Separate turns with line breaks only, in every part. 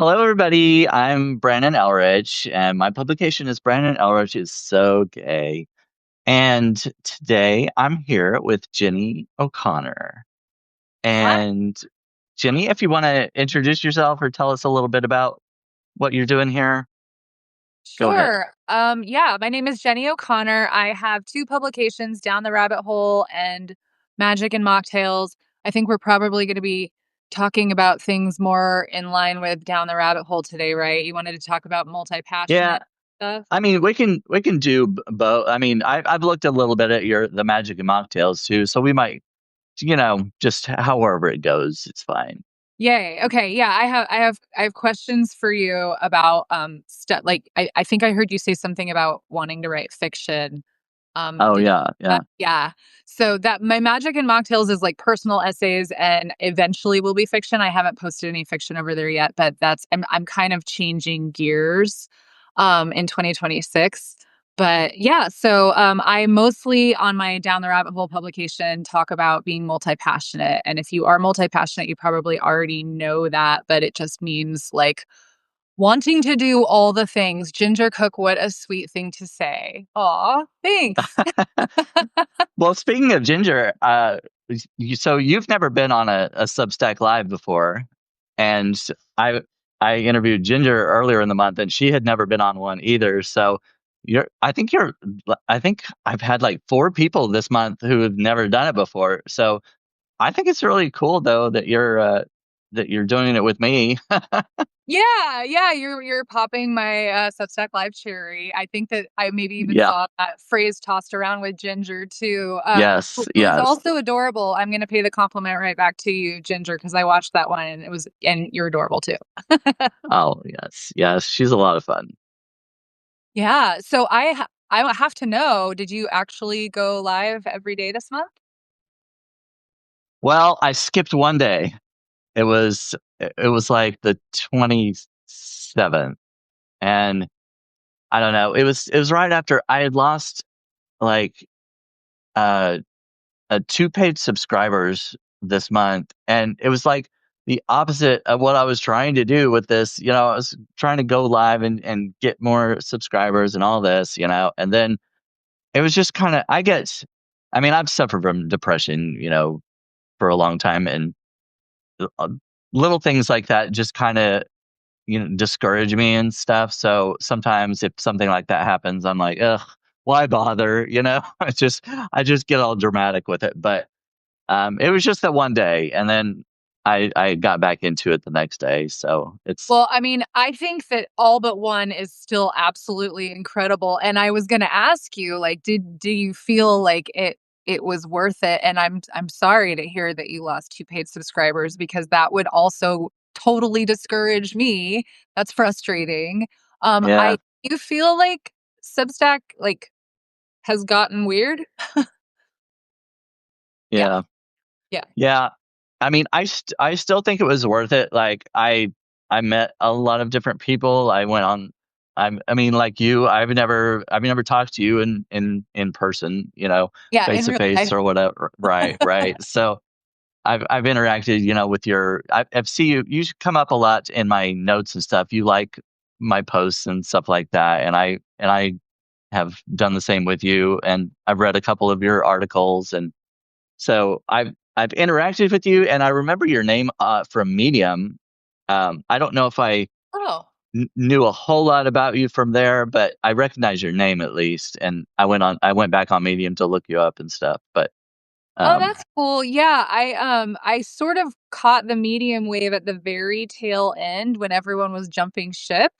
Hello, everybody. I'm Brandon Ellrich, and my publication is Brandon Ellrich is So Gay. And today I'm here with Jennie O'Connor.
Hi.
And Jennie, if you want to introduce yourself or tell us a little bit about what you're doing here, go ahead.
Sure. Yeah, my name is Jennie O'Connor. I have two publications, Down the Rabbit Hole and Magic and Mocktails. I think we're probably going to be talking about things more in line with Down the Rabbit Hole today, right? You wanted to talk about
Yeah,
multi-passionate stuff?
I mean, we can do both. I mean, I've looked a little bit at the Magic and Mocktails too, so we might, just however it goes, it's fine.
Yay. Okay. Yeah, I have questions for you about stuff like I think I heard you say something about wanting to write fiction.
Oh
Did you
yeah, yeah.
yeah. So that my Magic and Mocktails is like personal essays and eventually will be fiction. I haven't posted any fiction over there yet, but I'm kind of changing gears in 2026. But yeah, so I mostly on my Down the Rabbit Hole publication talk about being multi-passionate. And if you are multi-passionate, you probably already know that, but it just means like wanting to do all the things. Ginger Cook, what a sweet thing to say. Aw, thanks.
Well, speaking of Ginger, so you've never been on a Substack Live before, and I I interviewed Ginger earlier in the month, and she had never been on one either. So I think I've had like four people this month who have never done it before. So I think it's really cool though that you're doing it with me.
Yeah, yeah, you're popping my Substack Live cherry. I think that I maybe even
Yeah.
saw that phrase tossed around with Ginger too.
Yes.
Who is
Yes.
also adorable. I'm gonna pay the compliment right back to you, Ginger, because I watched that one and and you're adorable too.
Oh, yes. Yes. She's a lot of fun.
Yeah. So I have to know, did you actually go live every day this month?
Well, I skipped one day. It was like the 27th, and I don't know. It was right after I had lost like uh, two paid subscribers this month, and it was like the opposite of what I was trying to do with this. I was trying to go live and get more subscribers and all this, and then it was just kind of I mean, I've suffered from depression, for a long time, and uh, little things like that just kind of discourage me and stuff. So sometimes if something like that happens, I'm like, ugh, why bother? I just get all dramatic with it. But it was just that one day, and then I got back into it the next day. So it's
Well, I mean, I think that all but one is still absolutely incredible. And I was gonna ask you, like, do you feel like it was worth it? And I'm sorry to hear that you lost two paid subscribers because that would also totally discourage me. That's frustrating.
yeah,
I do feel like Substack like has gotten weird. Yeah,
yeah,
yeah,
yeah. I mean, I still think it was worth it. Like I met a lot of different people. I mean, like you, I've never talked to you in person,
yeah.
face
In
to
real
face
life.
or whatever. Right, right. So I've interacted, with I've seen you come up a lot in my notes and stuff. You like my posts and stuff like that, and I have done the same with you, and I've read a couple of your articles, and so I've interacted with you, and I remember your name from Medium. I don't know if I
Oh.
knew a whole lot about you from there, but I recognize your name at least, and I went back on Medium to look you up and stuff. But
Oh,
um,
that's cool. Yeah, I sort of caught the medium wave at the very tail end when everyone was jumping ship.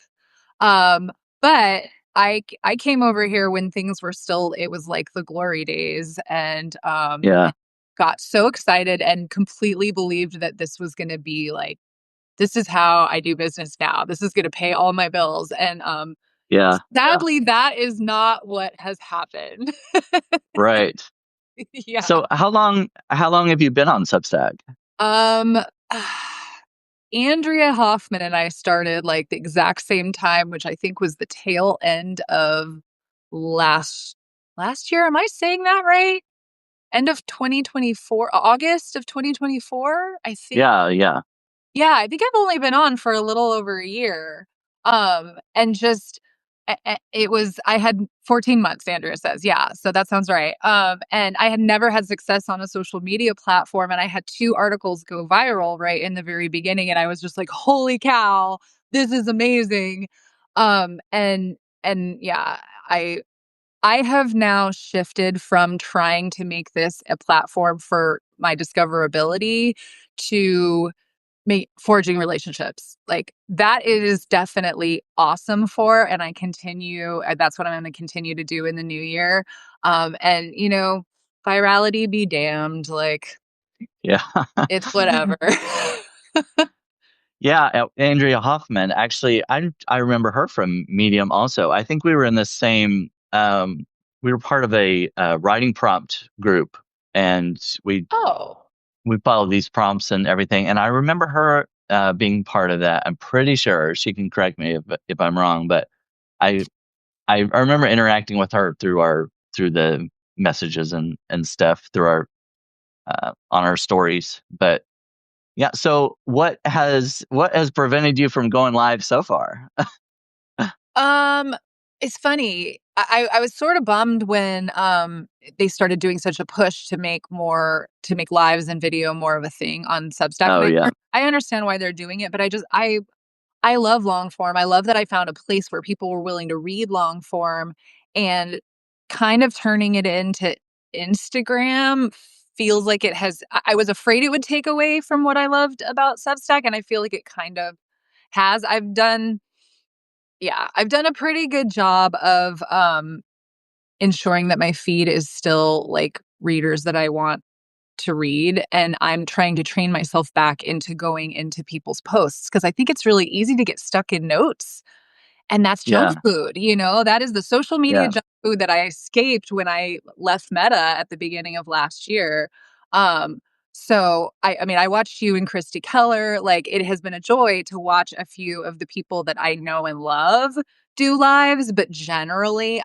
Um, but I came over here when things were still it was like the glory days and
yeah,
got so excited and completely believed that this was going to be like this is how I do business now. This is going to pay all my bills and
yeah, yeah,
sadly that is not what has happened.
right.
Yeah.
So how long have you been on Substack?
Um, Andrea Hoffman and I started like the exact same time, which I think was the tail end of last last year. Am I saying that right? End of 2024, August of 2024, I think.
Yeah, yeah.
Yeah, I think I've only been on for a little over a year. And just it was I had 14 months, Andrea says. Yeah, so that sounds right. And I had never had success on a social media platform, and I had two articles go viral right in the very beginning, and I was just like, "Holy cow, this is amazing." And yeah, I I have now shifted from trying to make this a platform for my discoverability to make forging relationships. Like, that is definitely awesome for, and I continue that's what I'm gonna continue to do in the new year. And, virality be damned, like,
Yeah.
it's whatever.
Yeah, Andrea Hoffman. Actually, I remember her from Medium also. I think we were in the same. We were part of a writing prompt group, and
Oh.
we followed these prompts and everything. And I remember her being part of that. I'm pretty sure she can correct me if I'm wrong, but I I remember interacting with her through the messages and stuff through our on our stories. But yeah, so what has prevented you from going live so far?
Um, it's funny. I was sort of bummed when they started doing such a push to make lives and video more of a thing on Substack.
Oh
And
yeah,
I understand why they're doing it, but I love long form. I love that I found a place where people were willing to read long form, and kind of turning it into Instagram feels like it has I was afraid it would take away from what I loved about Substack, and I feel like it kind of has. I've done a pretty good job of ensuring that my feed is still like readers that I want to read, and I'm trying to train myself back into going into people's posts because I think it's really easy to get stuck in notes, and that's junk
yeah,
food, that is the social media
yeah,
junk food that I escaped when I left Meta at the beginning of last year. Um, so I mean, I watched you and Christy Keller. Like, it has been a joy to watch a few of the people that I know and love do lives, but generally,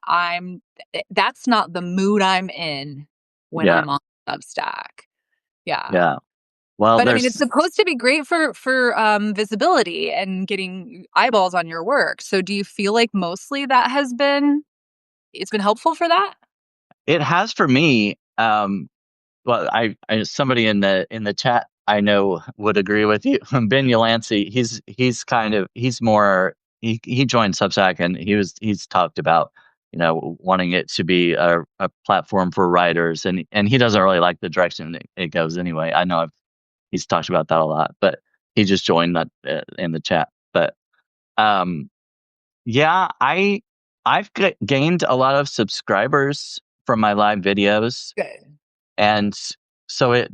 that's not the mood I'm in when
yeah,
I'm on Substack. Yeah.
yeah. Well,
But I mean, it's
there's
supposed to be great for visibility and getting eyeballs on your work. So do you feel like mostly that it's been helpful for that?
it has for me. Well, I somebody in the chat I know would agree with you. Ben Yalancey, he's more he joined Substack and he's talked about wanting it to be a platform for writers and he doesn't really like the direction it goes anyway. I know he's talked about that a lot, but he just joined that in the chat. But um, yeah, I've gained a lot of subscribers from my live videos
Good.
and so it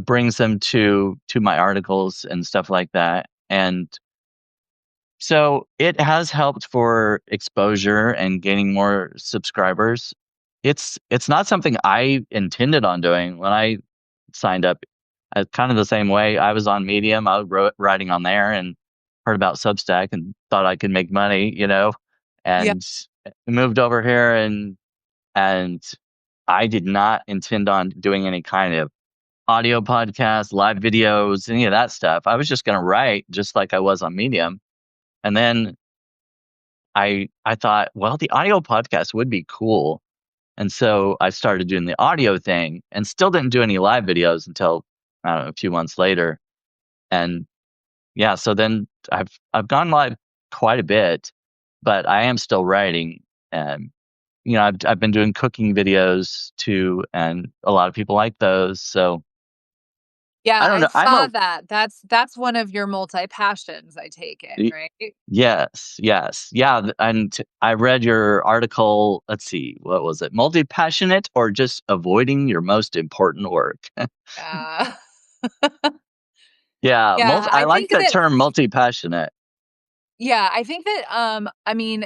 brings them to my articles and stuff like that and so it has helped for exposure and gaining more subscribers. It's not something I intended on doing when I signed up. Kind of the same way I was on Medium, I was writing on there and heard about Substack and thought I could make money,
Yeah.
and moved over here and I did not intend on doing any kind of audio podcasts, live videos, any of that stuff. I was just going to write just like I was on Medium. And then I thought, well, the audio podcast would be cool. And so I started doing the audio thing and still didn't do any live videos until I don't know, a few months later. And yeah, so then I've gone live quite a bit, but I am still writing. And I've been doing cooking videos too, and a lot of people like those. So
Yeah,
I don't
I
know.
saw that. That's one of your multi-passions, I take it,
Y-
right?
yes, yes, yeah. And I read your article. Let's see, what was it? Multi-passionate or just avoiding your most important work?
Uh,
Yeah,
yeah,
I like that term, multi-passionate.
I think that, I mean,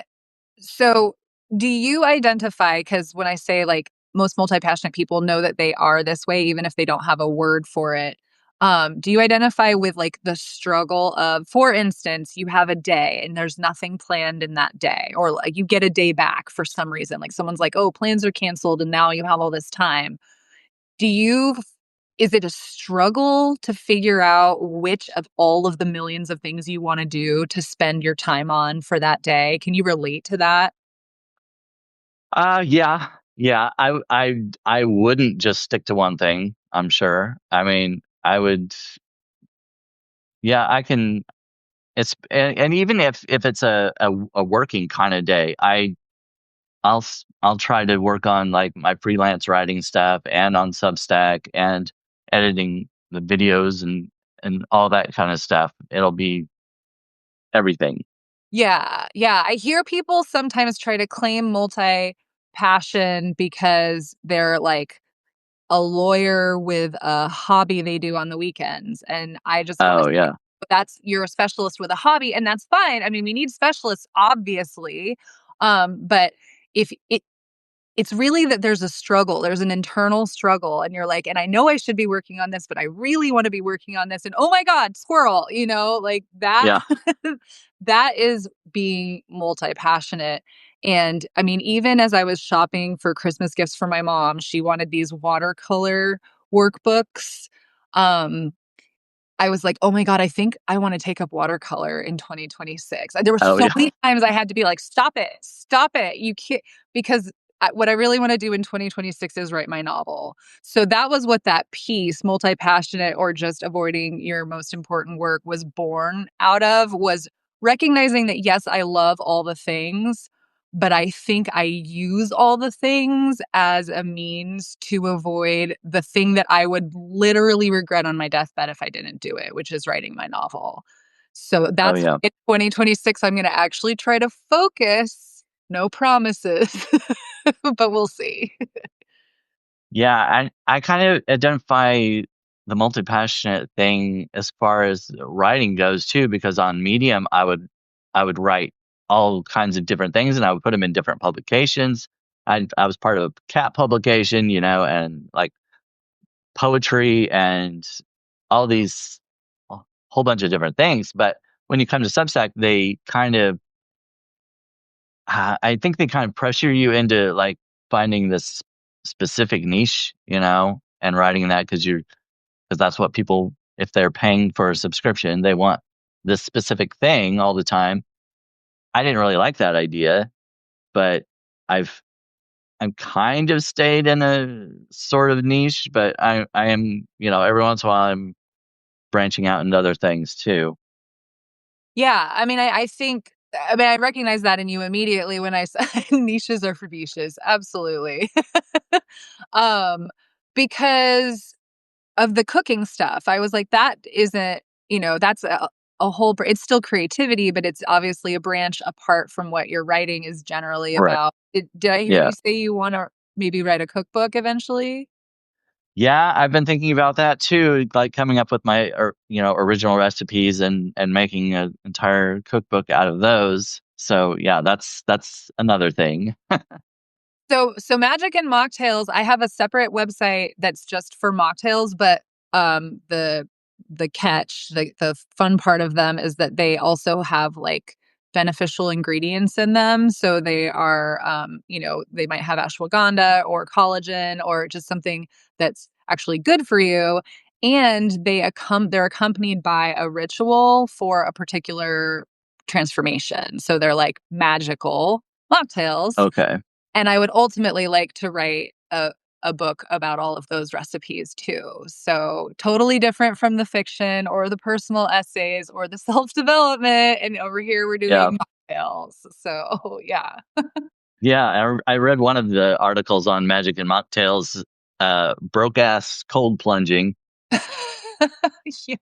so, do you identify? Because when I say, like, most multi-passionate people know that they are this way even if they don't have a word for it. Do you identify with, like, the struggle of, for instance, you have a day and there's nothing planned in that day, or, like, you get a day back for some reason, like, someone's like, "Oh, plans are canceled and now you have all this time." Do you Is it a struggle to figure out which of all of the millions of things you wanna do to spend your time on for that day? Can you relate to that?
Yeah, yeah. I wouldn't just stick to one thing. I'm sure. I mean, I would. Yeah, I can. And even if it's a working kind of day, I'll try to work on like my freelance writing stuff and on Substack and editing the videos and all that kind of stuff. It'll be everything.
Yeah, yeah. I hear people sometimes try to claim multi-passion because they're, like, a lawyer with a hobby they do on the weekends, and I just wanna
Oh
say,
yeah,
that's you're a specialist with a hobby, and that's fine. I mean, we need specialists, obviously, but if it's really that there's a struggle, there's an internal struggle, and you're like, "And I know I should be working on this, but I really wanna be working on this, and oh my god, squirrel," like, that
yeah.
that is being multi-passionate, and, I mean, even as I was shopping for Christmas gifts for my mom, she wanted these watercolor workbooks, um, I was like, "Oh my god, I think I wanna take up watercolor in 2026." And there were
Oh
so
yeah.
many times I had to be like, stop it, you can't," because what I really wanna do in 2026 is write my novel. So that was what that piece, multi-passionate or just avoiding your most important work, was born out of, was recognizing that, yes, I love all the things, but I think I use all the things as a means to avoid the thing that I would literally regret on my deathbed if I didn't do it, which is writing my novel. So
Oh
that's
yeah.
in 2026, I'm gonna actually try to focus. No promises, but we'll see.
Yeah, I kind of identify the multi-passionate thing as far as writing goes too, because on Medium I would write all kinds of different things and I would put them in different publications. I was part of a cat publication, and like poetry and all these a whole bunch of different things. But when you come to Substack, they kind of I think they kind of pressure you into like finding this specific niche, and writing that because that's what people, if they're paying for a subscription, they want this specific thing all the time. I didn't really like that idea, but I've I'm kind of stayed in a sort of niche, but I am, every once in a while I'm branching out into other things too.
Yeah, I mean, I recognize that in you immediately when I said niches are for niches, absolutely. Um, because of the cooking stuff. I was like, that isn't, that's a whole, it's still creativity, but it's obviously a branch apart from what your writing is generally
Right.
about. Did I hear
Yeah.
you say you want to maybe write a cookbook eventually?
Yeah, I've been thinking about that too, like coming up with my original recipes and making an entire cookbook out of those. So yeah, that's another thing.
So Magic and Mocktails, I have a separate website that's just for mocktails, but the catch, the fun part of them is that they also have like beneficial ingredients in them. So they are they might have ashwagandha or collagen or just something that's actually good for you. And they're accompanied by a ritual for a particular transformation. So they're like magical mocktails,
Okay.
and I would ultimately like to write a book about all of those recipes too. So, totally different from the fiction or the personal essays or the self-development, and over here we're
Yeah.
doing mocktails. So, yeah.
Yeah, I read one of the articles on Magic and Mocktails, broke ass cold plunging.
Yeah.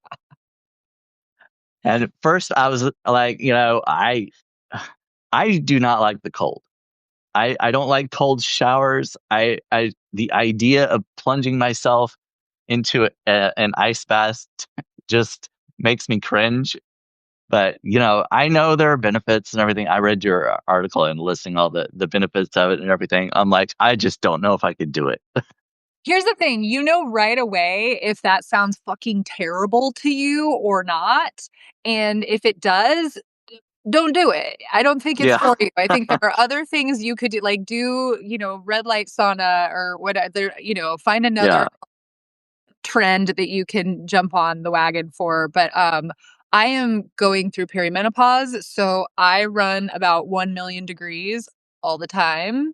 And at first I was like, I do not like the cold. I don't like cold showers. I the idea of plunging myself into an ice bath just makes me cringe. But I know there are benefits and everything. I read your article and listing all the benefits of it and everything. I'm like, I just don't know if I could do it.
Here's the thing, you know right away if that sounds fucking terrible to you or not, and if it does, don't do it. I don't think it's
Yeah,
for you. I think there are other things you could do, like red light sauna or whatever, find another
yeah,
trend that you can jump on the wagon for. But I am going through perimenopause, so I run about 1 million degrees all the time.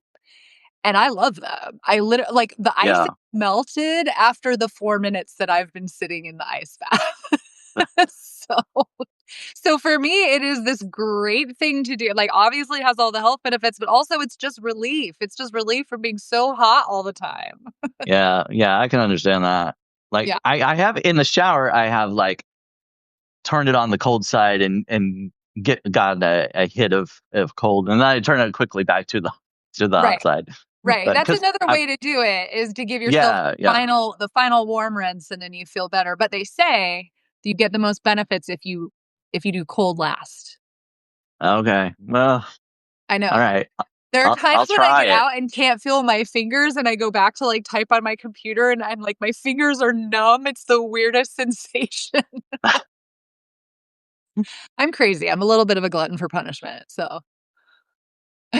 And I love them. I literally like the ice
Yeah.
is melted after the 4 minutes that I've been sitting in the ice bath. So so for me, it is this great thing to do. Like, obviously, it has all the health benefits, but also it's just relief. It's just relief from being so hot all the time.
Yeah. Yeah. I can understand that. Like
Yeah.
I have in the shower, I have like turned it on the cold side and got a hit of cold, and then I turn it quickly back to the hot
Right.
side.
Right.
But
That's
because
another
I
way to do it is to give yourself
yeah, yeah.
the final warm rinse and then you feel better. But they say you get the most benefits if you do cold last.
Okay. Well,
I
all
know.
right.
There are times
I'll
when I
try
get
it.
out and can't feel my fingers and I go back to, like, type on my computer and I'm like, my fingers are numb. It's the weirdest sensation. I'm crazy. I'm a little bit of a glutton for punishment, so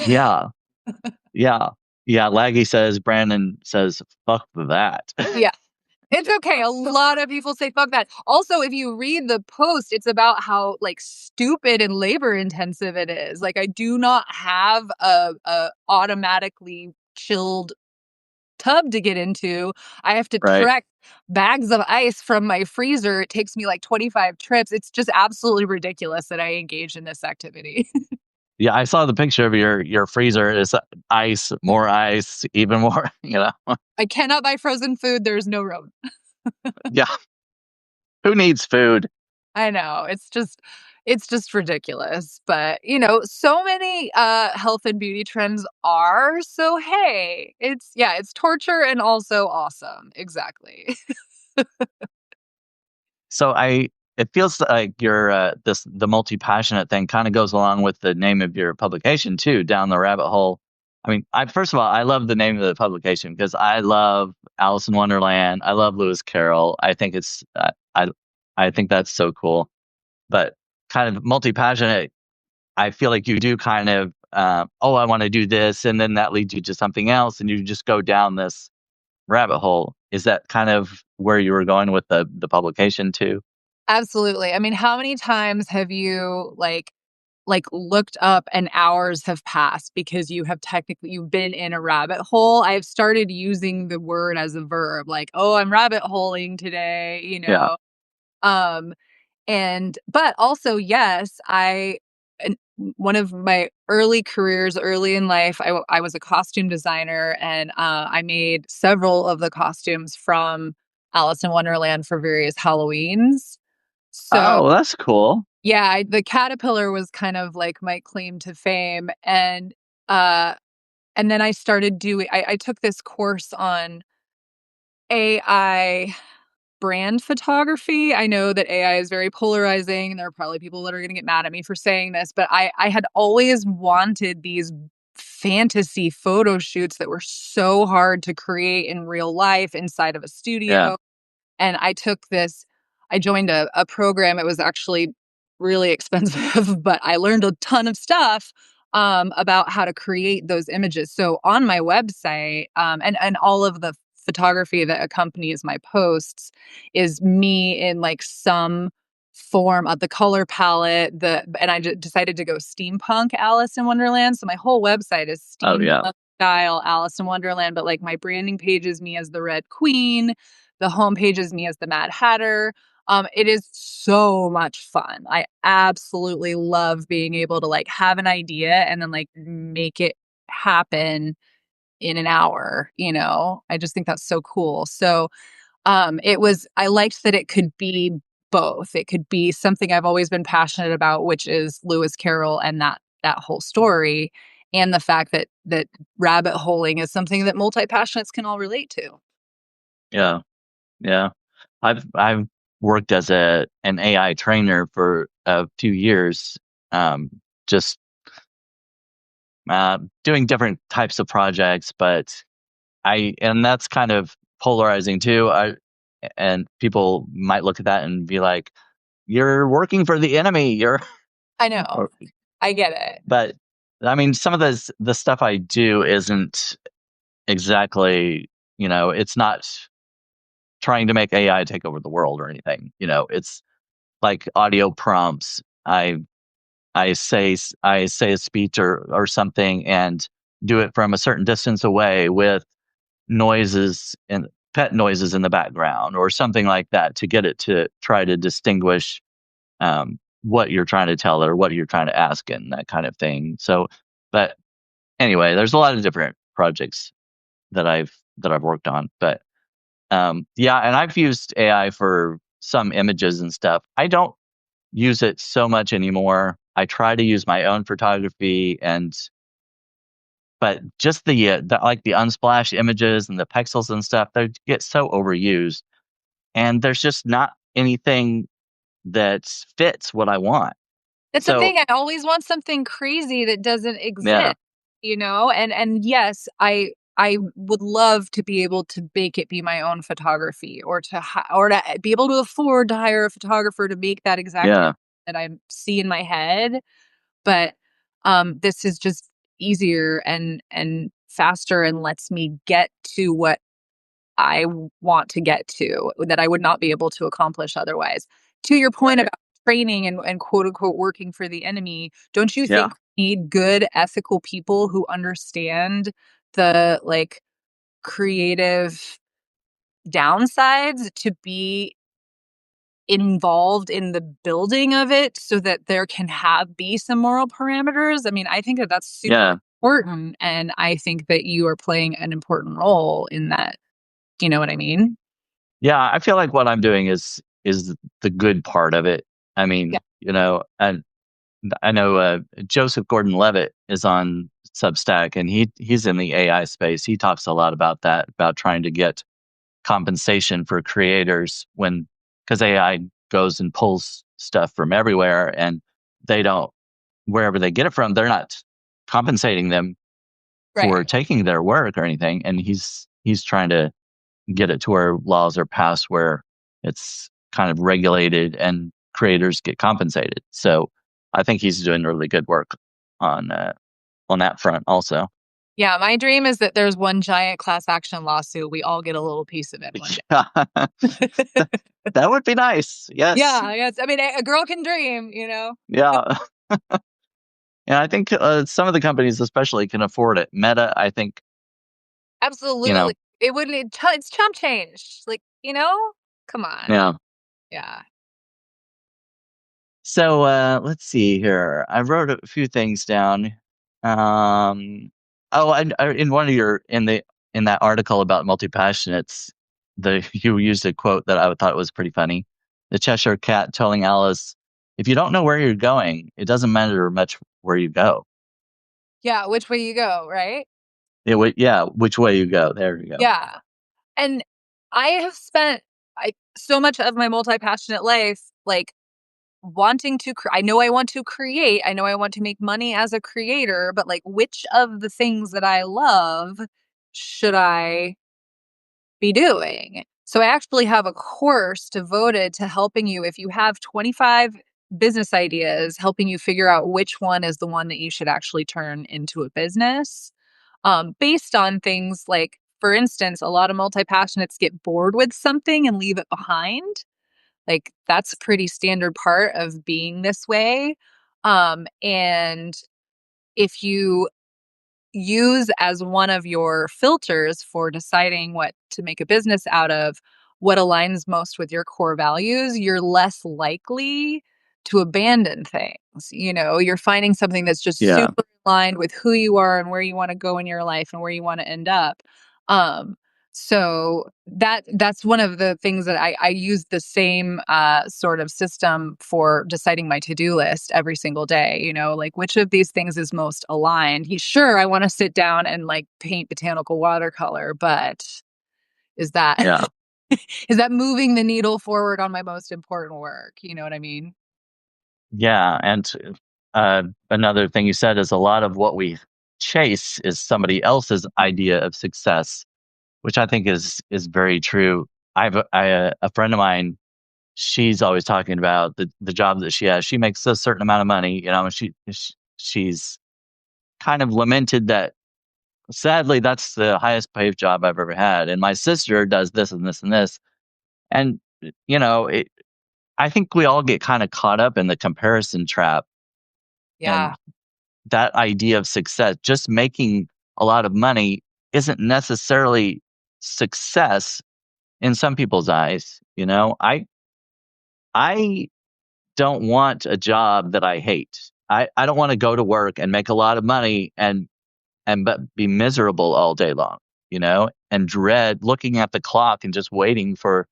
Yeah. Yeah. Yeah, Laggy says Brandon says, "Fuck that."
yeah. It's okay. A lot of people say fuck that. Also, if you read the post, it's about how, like, stupid and labor intensive it is. Like, I do not have a automatically chilled tub to get into. I have to
Right.
trek bags of ice from my freezer. It takes me like 25 trips. It's just absolutely ridiculous that I engage in this activity.
Yeah, I saw the picture of your freezer. It's ice, even more, you know?
I cannot buy frozen food. There's no room.
Yeah. Who needs food?
I know. It's just ridiculous. But, so many health and beauty trends are. So hey, it's torture and also awesome. Exactly.
So it feels like your the multi-passionate thing kind of goes along with the name of your publication too, Down the Rabbit Hole. I mean, I first of all, I love the name of the publication because I love Alice in Wonderland. I love Lewis Carroll. I think I think that's so cool. But kind of multi-passionate, I feel like you do kind of oh, I want to do this, and then that leads you to something else, and you just go down this rabbit hole. Is that kind of where you were going with the publication too?
Absolutely. I mean, how many times have you looked up and hours have passed because you've been in a rabbit hole? I've started using the word as a verb, like, "Oh, I'm rabbit holing today,"
Yeah.
Um, but also, yes, and one of my early careers, early in life, I was a costume designer, and I made several of the costumes from Alice in Wonderland for various Halloweens. So
Oh, that's cool.
yeah, the caterpillar was kind of like my claim to fame, uh, and then I took this course on AI brand photography. I know that AI is very polarizing, and there are probably people that are gonna get mad at me for saying this, but I had always wanted these fantasy photo shoots that were so hard to create in real life inside of a
Yeah.
studio. And I joined a program. It was actually really expensive, but I learned a ton of stuff about how to create those images. So on my website, and all of the photography that accompanies my posts is me in like some form of the color palette. And I decided to go steampunk Alice in Wonderland. So my whole website is
Oh, yeah.
steampunk style Alice in Wonderland, but like my branding page is me as the Red Queen, the homepage is me as the Mad Hatter. It is so much fun. I absolutely love being able to like have an idea and then like make it happen in an hour, I just think that's so cool. So, I liked that it could be both. It could be something I've always been passionate about, which is Lewis Carroll and that whole story, and the fact that rabbit holing is something that multi-passionates can all relate to.
Yeah. Yeah. I've worked as an AI trainer for a few years, um, just doing different types of projects, but and that's kind of polarizing too. And people might look at that and be like, "You're working for the enemy."
I know.
Or,
I get it.
but I mean, some of the stuff I do isn't exactly, it's not trying to make AI take over the world or anything. It's like audio prompts. I say a speech or something and do it from a certain distance away with noises and pet noises in the background or something like that to get it to try to distinguish what you're trying to tell or what you're trying to ask and that kind of thing. So, but anyway, there's a lot of different projects that I've worked on, but yeah, and I've used AI for some images and stuff. I don't use it so much anymore. I try to use my own photography but just the like the unsplash images and the pixels and stuff, they get so overused, and there's just not anything that fits what I want.
That's the
So
thing, I always want something crazy that doesn't
yeah,
exist, and yes, I would love to be able to make it be my own photography or to be able to afford to hire a photographer to make that exact image
yeah,
that I see in my head, but, this is just easier and faster and lets me get to what I want to get to that I would not be able to accomplish otherwise. To your point
right,
about training and quote unquote working for the enemy, don't you
yeah,
think we need good ethical people who understand the like creative downsides to be involved in the building of it so that there can be some moral parameters? I mean, I think that that's super
yeah,
important, and I think that you are playing an important role in that. You know what I mean?
yeah. I feel like what I'm doing is the good part of it. I
Yeah.
mean, and I know Joseph Gordon-Levitt is on Substack, and he's in the AI space. He talks a lot about that, about trying to get compensation for creators when because AI goes and pulls stuff from everywhere, and they don't wherever they get it from, they're not compensating them for
Right.
taking their work or anything. And he's trying to get it to where laws are passed where it's kind of regulated and creators get compensated. So I think he's doing really good work on uh, on that front also.
Yeah, my dream is that there's one giant class action lawsuit, we all get a little piece of it one
Yeah,
day.
that would be nice. Yes.
Yeah, yes, I mean, a girl can dream, you know?
Yeah. And I think some of the companies, especially, can afford it. Meta, I think, you know,
Absolutely. It wouldn't it's chump change, like, Come on.
yeah.
Yeah.
So let's see here. I wrote a few things down. Oh, in one of your in that article about multi passionates, you used a quote that I thought was pretty funny. The Cheshire Cat telling Alice, "If you don't know where you're going, it doesn't matter much where you go."
Yeah, which way you go, right?
Yeah, which way you go. There you go.
Yeah, and I have spent so much of my multi-passionate life, like, wanting to I know I want to create, I know I want to make money as a creator, but, like, which of the things that I love should I be doing? So I actually have a course devoted to helping you if you have 25 business ideas, helping you figure out which one is the one that you should actually turn into a business, based on things like, for instance, a lot of multi-passionates get bored with something and leave it behind. Like, that's a pretty standard part of being this way. And if you use as one of your filters for deciding what to make a business out of, what aligns most with your core values, you're less likely to abandon things. You're finding something that's just
Yeah,
super aligned with who you are and where you want to go in your life and where you want to end up. Um, so that's one of the things that I use the same sort of system for deciding my to-do list every single day. Like, which of these things is most aligned? Sure, I want to sit down and like paint botanical watercolor, but is that
yeah,
is that moving the needle forward on my most important work? You know what I mean?
yeah. And another thing you said is a lot of what we chase is somebody else's idea of success, which I think is very true. A friend of mine. She's always talking about the job that she has. She makes a certain amount of money, and she's kind of lamented that sadly that's the highest paid job I've ever had. And my sister does this and this and this. And, you know, I think we all get kind of caught up in the comparison trap
Yeah.
and that idea of success, just making a lot of money isn't necessarily success in some people's eyes. You know, I don't want a job that I hate. I don't want to go to work and make a lot of money and but be miserable all day long, you know, and dread looking at the clock and just waiting for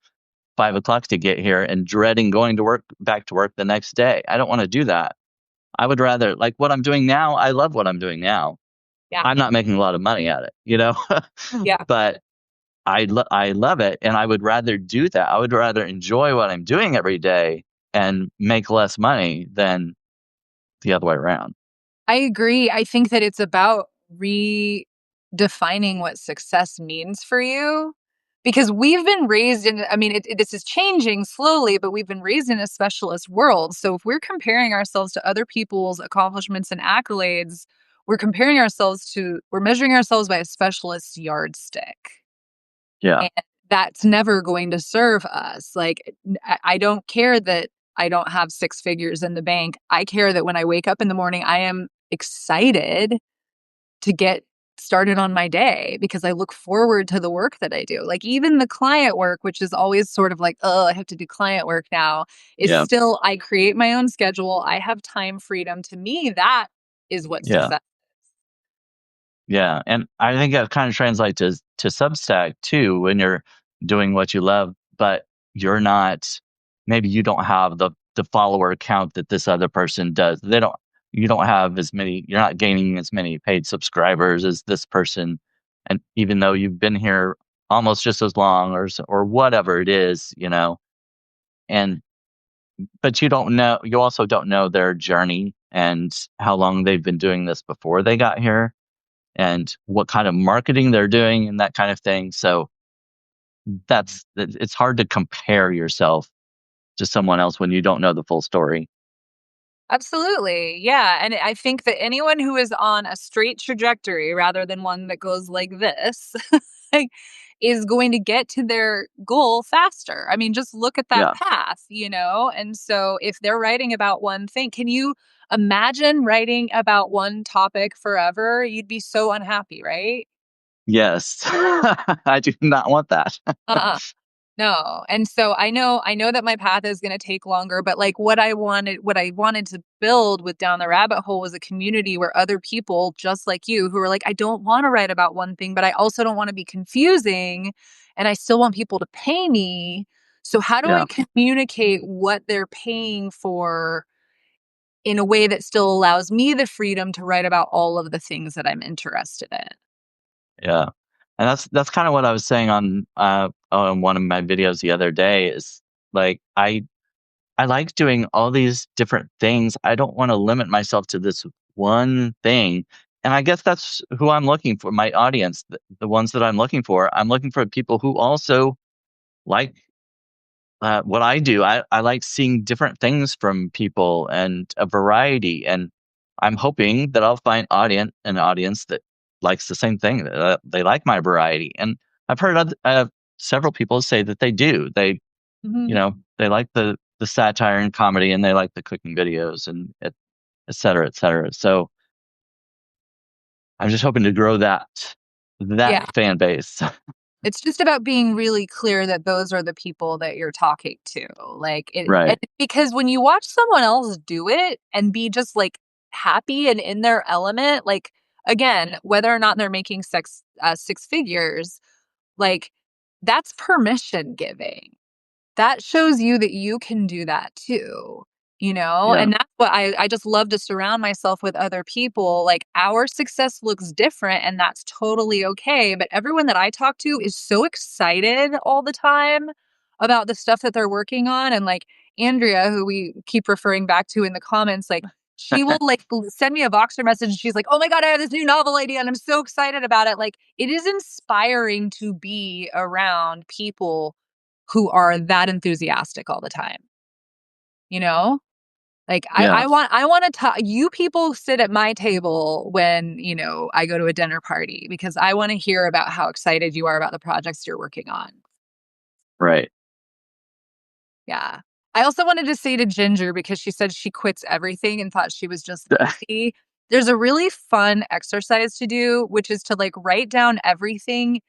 5 o'clock to get here and dreading going to work back to work the next day. I don't want to do that. I would rather like what I'm doing now. I love what I'm doing now.
Yeah.
I'm not making a lot of money at it, you know,
Yeah.
but I love it, and I would rather do that. I would rather enjoy what I'm doing every day and make less money than the other way around.
I agree. I think that it's about redefining what success means for you because we've been raised in, I mean, this is changing slowly, but we've been raised in a specialist world. So if we're comparing ourselves to other people's accomplishments and accolades, we're measuring ourselves by a specialist's yardstick.
Yeah,
And that's never going to serve us. Like, I don't care that I don't have six figures in the bank. I care that when I wake up in the morning, I am excited to get started on my day because I look forward to the work that I do. Like, even the client work, which is always sort of like, oh, I have to do client work now, is
yeah,
still, I create my own schedule. I have time freedom. To me, that is what
yeah.
success.
Yeah, and I think that kind of translates to Substack too when you're doing what you love, but you're not maybe you don't have the follower count that this other person does. You don't have as many you're not gaining as many paid subscribers as this person. And even though you've been here almost just as long or whatever it is, you know, and but you also don't know their journey and how long they've been doing this before they got here and what kind of marketing they're doing and that kind of thing. So it's hard to compare yourself to someone else when you don't know the full story.
Absolutely. Yeah. And I think that anyone who is on a straight trajectory rather than one that goes like this like, is going to get to their goal faster. I mean, just look at that
Yeah.
path, you know? And so if they're writing about one thing, can you imagine writing about one topic forever? You'd be so unhappy, right?
Yes. I do not want that.
Uh-uh. No, and so I know that my path is gonna take longer, but, like, what I wanted to build with Down the Rabbit Hole was a community where other people just like you who are like, "I don't wanna write about one thing, but I also don't wanna be confusing, and I still want people to pay me. So how do I
Yeah.
communicate what they're paying for in a way that still allows me the freedom to write about all of the things that I'm interested in?"
Yeah. And that's kind of what I was saying on one of my videos the other day is like I like doing all these different things. I don't want to limit myself to this one thing. And I guess that's who I'm looking for, my audience, the ones that I'm looking for. I'm looking for people who also like what I do. I like seeing different things from people and a variety. And I'm hoping that I'll find an audience that likes the same thing. That they like my variety. And I've heard several people say that they do. You
Mhm.
know, they like the satire and comedy, and they like the cooking videos, and et cetera, et cetera. So I'm just hoping to grow that
Yeah.
fan base.
It's just about being really clear that those are the people that you're talking to. Like
Right.
because when you watch someone else do it and be just like happy and in their element, like again, whether or not they're making six figures, like that's permission giving. That shows you that you can do that too, you know?
Yeah.
And that's what I just love to surround myself with other people. Like our success looks different and that's totally okay. But everyone that I talk to is so excited all the time about the stuff that they're working on. And like Andrea, who we keep referring back to in the comments, like she will like send me a Voxer message and she's like, "Oh my God, I have this new novel idea and I'm so excited about it." Like it is inspiring to be around people who are that enthusiastic all the time, you know? Like
Yeah.
I want to talk you people sit at my table when, you know, I go to a dinner party because I want to hear about how excited you are about the projects you're working on.
Right.
Yeah. I also wanted to say to Ginger, because she said she quits everything and thought she was just lazy. There's a really fun exercise to do, which is to like write down everything.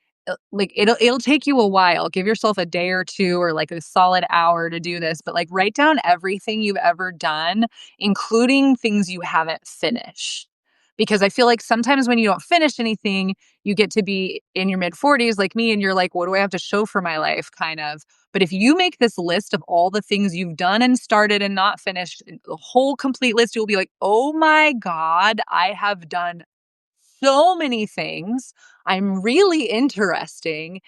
Like it'll take you a while. Give yourself a day or two or like a solid hour to do this, but like write down everything you've ever done, including things you haven't finished. Because I feel like sometimes when you don't finish anything, you get to be in your mid 40s like me and you're like, what do I have to show for my life kind of. But if you make this list of all the things you've done and started and not finished, the whole complete list, you'll be like, oh my God, I have done so many things. I'm really interesting.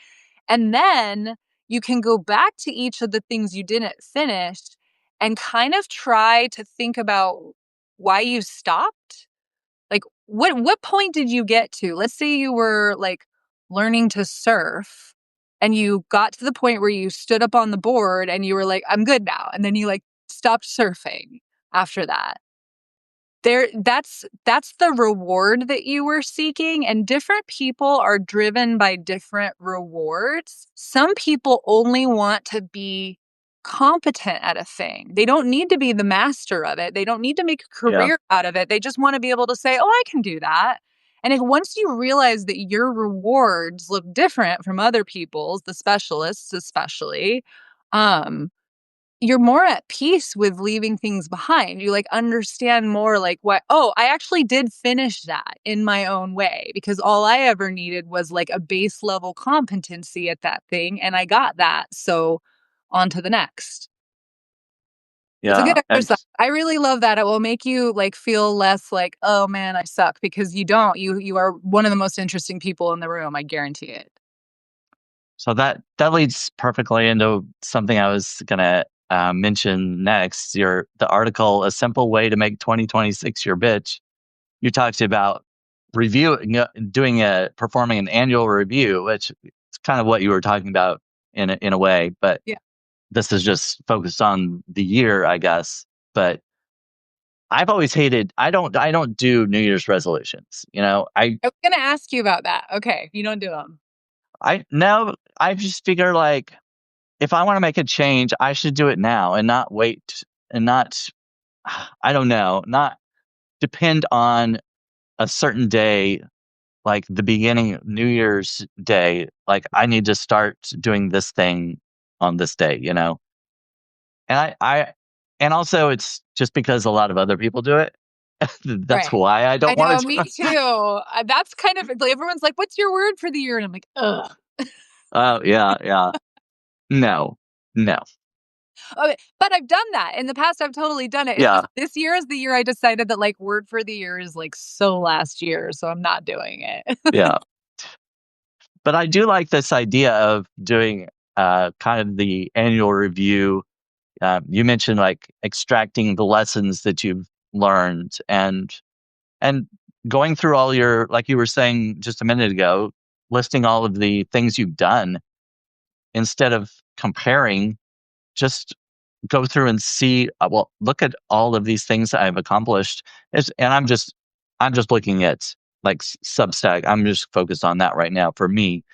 And then you can go back to each of the things you didn't finish and kind of try to think about why you stopped. Like what point did you get to? Let's say you were like learning to surf and you got to the point where you stood up on the board and you were like, I'm good now. And then you like stopped surfing after that. That's the reward that you were seeking, and different people are driven by different rewards. Some people only want to be competent at a thing. They don't need to be the master of it. They don't need to make a
Yeah.
career out of it. They just want to be able to say, "Oh, I can do that." And if once you realize that your rewards look different from other people's, the specialists especially, um you're more at peace with leaving things behind. You like understand more like what, oh, I actually did finish that in my own way because all I ever needed was like a base level competency at that thing and I got that. So on to the next. It's a
Yeah.
good
And
exercise. I really love that. It will make you like feel less like, oh man, I suck because you don't. You are one of the most interesting people in the room. I guarantee it.
so that leads perfectly into something I was gonna mention next. The article, "A Simple Way to Make 2026 Your Bitch." You talked about reviewing, performing an annual review, which is kind of what you were talking about in a way, but
Yeah.
this is just focused on the year, I guess. But I've always hated. I don't do New Year's resolutions.
I was gonna ask you about that. Okay, you don't do them.
I now I just figure like if I want to make a change, I should do it now and not wait and not I don't know, not depend on a certain day like the beginning New Year's Day, like I need to start doing this thing on this day. And and also it's just because a lot of other people do it. That's
Right.
why I
I
don't
know,
want
me
to.
too. That's kind of like everyone's like, "What's your word for the year?" And I'm like, "Ugh."
Oh yeah, yeah. No, no,
Okay, but I've done that. In the past, I've totally done it. It's just
yeah,
this year is the year I decided that like word for the year is like so last year, so I'm not doing it.
yeah. But I do like this idea of doing kind of the annual review. You mentioned like extracting the lessons that you've learned and going through all your, like you were saying just a minute ago, listing all of the things you've done instead of comparing. Just go through and see. Well, look at all of these things I've accomplished, and I'm just looking at like Substack. I'm just focused on that right now for me.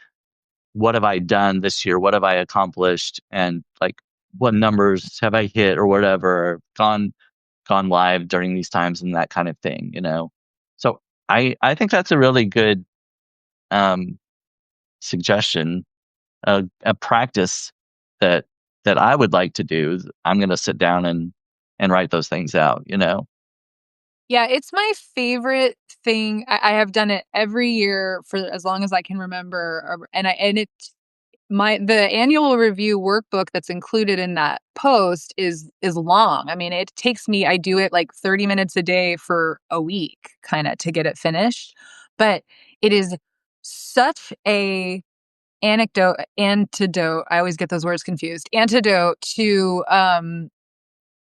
What have I done this year? What have I accomplished? And like, what numbers have I hit or whatever, gone live during these times and that kind of thing. So I think that's a really good um, suggestion, a practice that that I would like to do. I'm going to sit down and write those things out.
Yeah, it's my favorite thing. I have done it every year for as long as I can remember, and it my the annual review workbook that's included in that post is long. I mean, it takes me I do it like 30 minutes a day for a week kind of to get it finished. But it is such a antidote. I always get those words confused. Antidote to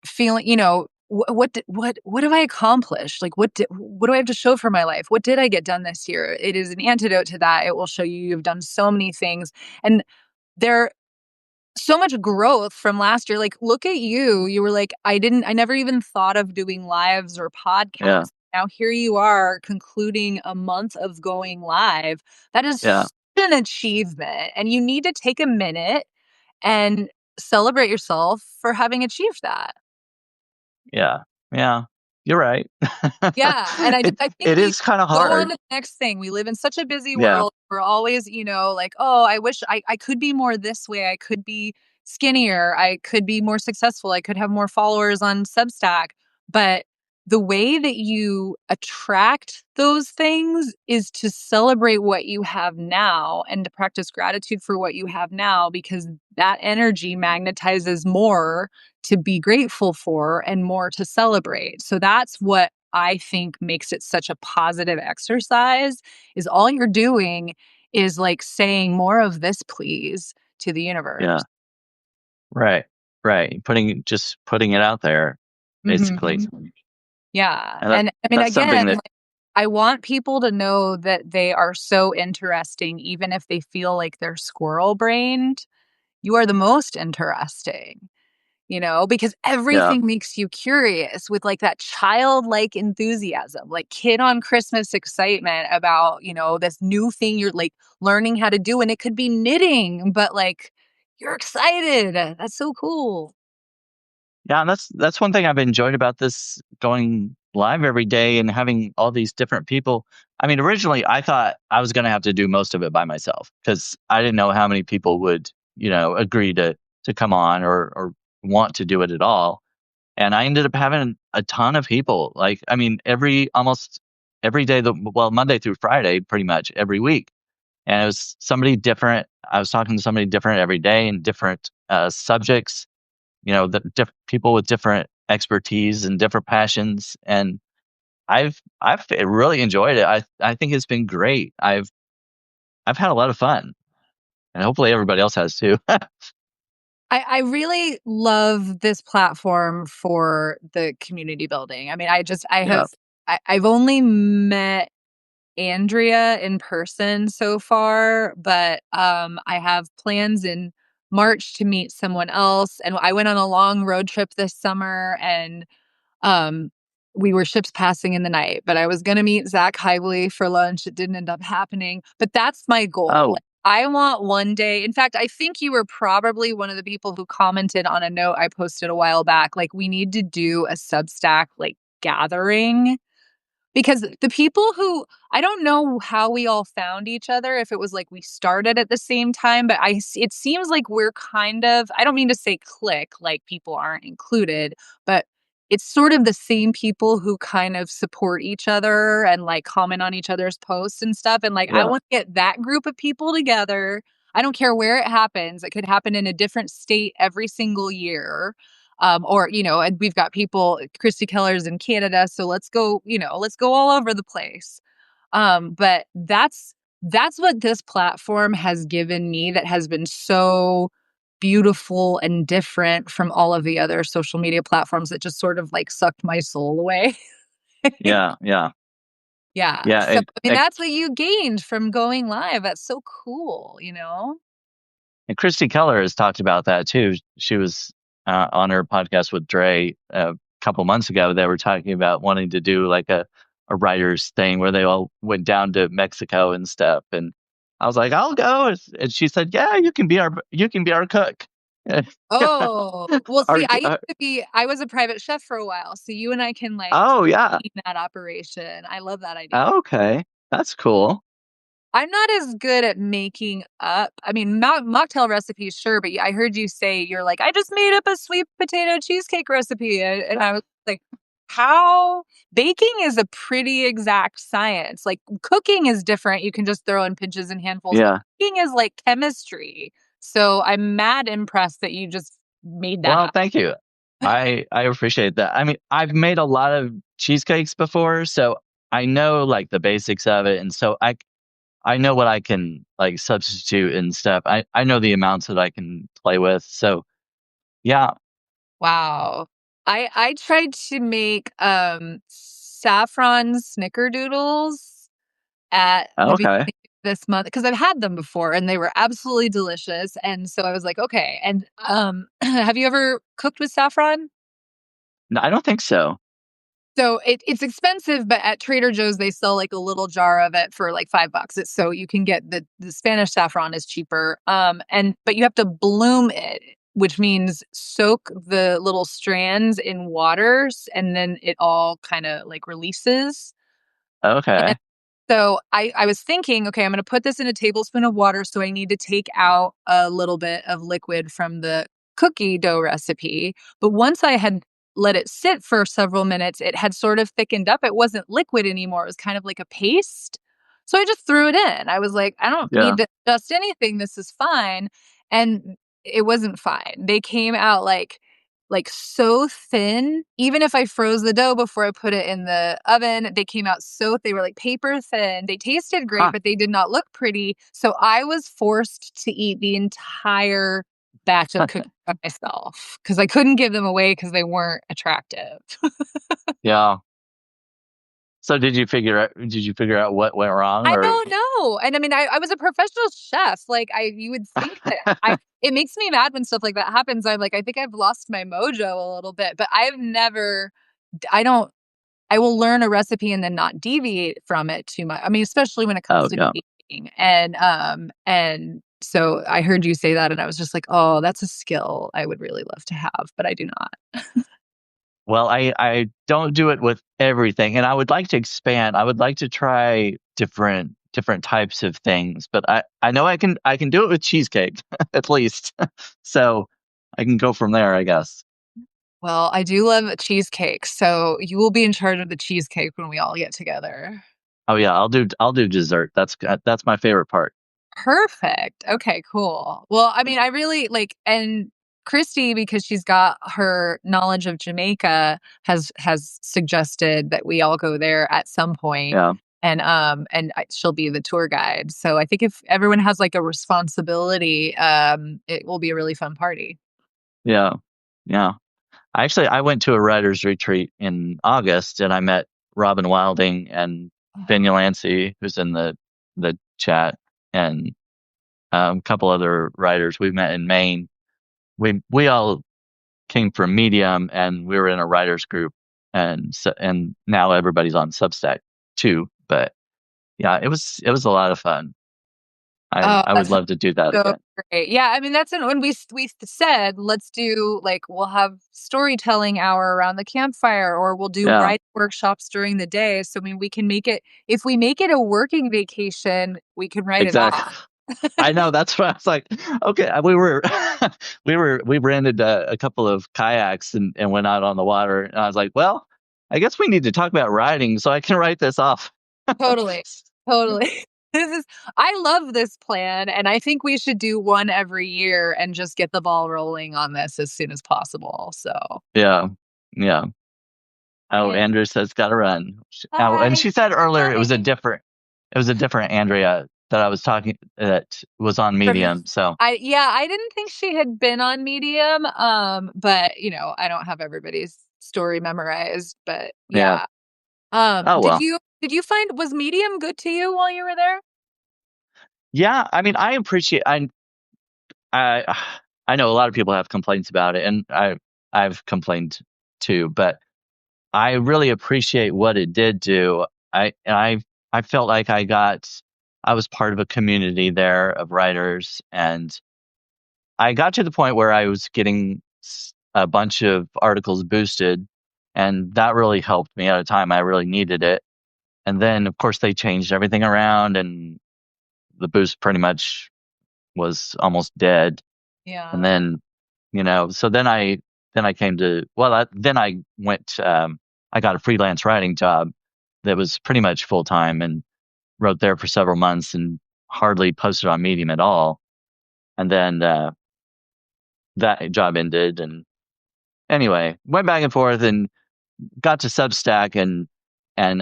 feeling, what have I accomplished? Like what do I have to show for my life? What did I get done this year? It is an antidote to that. It will show you you've done so many things. And there so much growth from last year. Like, look at you. You were like, I never even thought of doing lives or
Yeah,
podcasts. Now here you are concluding a month of going live. That is
yeah,
such an achievement. And you need to take a minute and celebrate yourself for having achieved that.
Yeah. Yeah. You're right.
Yeah, and I think
It
we
is kind of
go on
hard.
to the next thing. We live in such a busy
Yeah.
world. We're always, like, "Oh, I wish I could be more this way. I could be skinnier. I could be more successful. I could have more followers on Substack." But the way that you attract those things is to celebrate what you have now and to practice gratitude for what you have now, because that energy magnetizes more to be grateful for and more to celebrate. So that's what I think makes it such a positive exercise, is all you're doing is like saying more of this please to the universe.
Yeah. Right. Right. Putting it out there, basically.
Mhm. Yeah.
And
And I mean,
that's something
again,
that,
like, I want people to know that they are so interesting, even if they feel like they're squirrel brained. You are the most interesting. Because
yeah.
everything makes you curious with like that childlike enthusiasm, like kid on Christmas excitement about, this new thing you're like learning how to do. And it could be knitting, but like you're excited. That's so cool.
Yeah, and that's one thing I've enjoyed about this going live every day and having all these different people. I mean, originally I thought I was gonna have to do most of it by myself because I didn't know how many people would, agree to come on or want to do it at all. And I ended up having a ton of people. Like, I mean, almost every day, Monday through Friday, pretty much every week. And it was somebody different. I was talking to somebody different every day and different subjects, the people with different expertise and different passions. And I've really enjoyed it. I think it's been great. I've had a lot of fun, and hopefully everybody else has too.
I really love this platform for the community building. I mean,
Yeah.
I've only met Andrea in person so far, but I have plans in March to meet someone else. And I went on a long road trip this summer, and um, we were ships passing in the night. But I was going to meet Zach Hively for lunch. It didn't end up happening. But that's my goal.
Oh.
Like, I want one day. In fact, I think you were probably one of the people who commented on a note I posted a while back. Like, we need to do a Substack like gathering, because the people who I don't know how we all found each other, if it was like we started at the same time, but it seems like we're kind of, I don't mean to say clique, like people aren't included, but it's sort of the same people who kind of support each other and like comment on each other's posts and stuff. And like, I
Yeah.
want to get that group of people together. I don't care where it happens. It could happen in a different state every single year. And we've got people, Christy Keller's in Canada, so let's go all over the place. But that's what this platform has given me, that has been so beautiful and different from all of the other social media platforms that just sort of like sucked my soul away.
Yeah. Yeah.
Yeah.
Yeah.
So I mean, that's what you gained from going live. That's so cool.
And Christy Keller has talked about that too. She was on her podcast with Dre a couple months ago. They were talking about wanting to do like a writers thing where they all went down to Mexico and stuff. And I was like, I'll go. And she said, yeah, you can be our cook.
Oh, well,
Our,
see, I was a private chef for a while, so you and I can like
oh yeah.
team that operation. I love that idea.
Okay. That's cool.
I'm not as good at making up. I mean, mocktail recipes, sure, but I heard you say you're like, I just made up a sweet potato cheesecake recipe, and I was like, how? Baking is a pretty exact science. Like cooking is different. You can just throw in pinches and handfuls, but
Yeah.
cooking is like chemistry. So I'm mad impressed that you just made that
Well,
up.
thank you. I appreciate that. I mean, I've made a lot of cheesecakes before, so I know like the basics of it, and so I know what I can like substitute and stuff. I know the amounts that I can play with. So yeah.
Wow. I tried to make saffron snickerdoodles at the beginning
Okay.
of this month, because I've had them before and they were absolutely delicious. And so I was like, okay. And have you ever cooked with saffron?
No, I don't think so.
So it's expensive, but at Trader Joe's they sell like a little jar of it for like $5. So you can get the Spanish saffron is cheaper. But you have to bloom it. which means soak the little strands in waters and then it all kind of like releases.
Okay.
So I was thinking, okay, I'm going to put this in a tablespoon of water. So I need to take out a little bit of liquid from the cookie dough recipe. But once I had let it sit for several minutes, it had sort of thickened up. It wasn't liquid anymore. It was kind of like a paste. So I just threw it in. I was like, I don't need
Yeah.
to adjust anything. This is fine. And it wasn't fine. They came out like so thin. Even if I froze the dough before I put it in the oven, they came out so they were like paper thin. They tasted great,
Huh.
but they did not look pretty. So I was forced to eat the entire batch of cookies by myself because I couldn't give them away because they weren't attractive.
Yeah. So did you figure out what went wrong
I
or
don't know. And I mean, I was a professional chef. Like you would think that I it makes me mad when stuff like that happens. I'm like, I think I've lost my mojo a little bit, but I've never I don't I will learn a recipe and then not deviate from it too much. I mean, especially when it comes
Oh,
to
yeah.
baking. And so I heard you say that and I was just like, "Oh, that's a skill I would really love to have, but I do not."
Well, I don't do it with everything, and I would like to expand. I would like to try different types of things, but I know I can do it with cheesecake at least. So I can go from there, I guess.
Well, I do love cheesecake, so you will be in charge of the cheesecake when we all get together.
Oh yeah, I'll do dessert. That's my favorite part.
Perfect. Okay, cool. Well, I mean, I really like and Christy, because she's got her knowledge of Jamaica, has suggested that we all go there at some point,
Yeah,
she'll be the tour guide. So I think if everyone has like a responsibility, it will be a really fun party.
yeah, yeah. I went to a writers retreat in August, and I met Robin Wilding and Ben Yancey, who's in the chat, and a couple other writers we met in Maine. We all came from Medium, and we were in a writers group, and now everybody's on Substack too. But yeah, it was a lot of fun. I
Oh,
I would
that's
love to do that
so
again.
great. Yeah, I mean, that's when we said, "Let's do, like we'll have storytelling hour around the campfire, or we'll do
Yeah,
writing workshops during the day." So, I mean, we can make it if we make it a working vacation, we can write it
exactly.
off.
I know. That's why I was like, okay, we rented a couple of kayaks and went out on the water, and I was like, well, I guess we need to talk about writing so I can write this off.
Totally. Totally. This is I love this plan, and I think we should do one every year and just get the ball rolling on this as soon as possible, so
Yeah, yeah. Oh,
okay.
Andrew says gotta run. Oh, and
Bye.
she said earlier
Bye.
it was a different Andrea that I was talking that was on
From
Medium. So
I didn't think she had been on Medium, but, I don't have everybody's story memorized, but
yeah.
yeah.
Oh well.
Did you find was Medium good to you while you were there?
Yeah. I mean, I I know a lot of people have complaints about it, and I've complained too, but I really appreciate what it did do. I felt like I was part of a community there of writers, and I got to the point where I was getting a bunch of articles boosted, and that really helped me at a time I really needed it. And then, of course, they changed everything around, and the boost pretty much was almost dead. And
Yeah.
then, so then I came to well, then I went. I got a freelance writing job that was pretty much full time, and wrote there for several months, and hardly posted on Medium at all. And then that job ended, and anyway, went back and forth, and got to Substack, and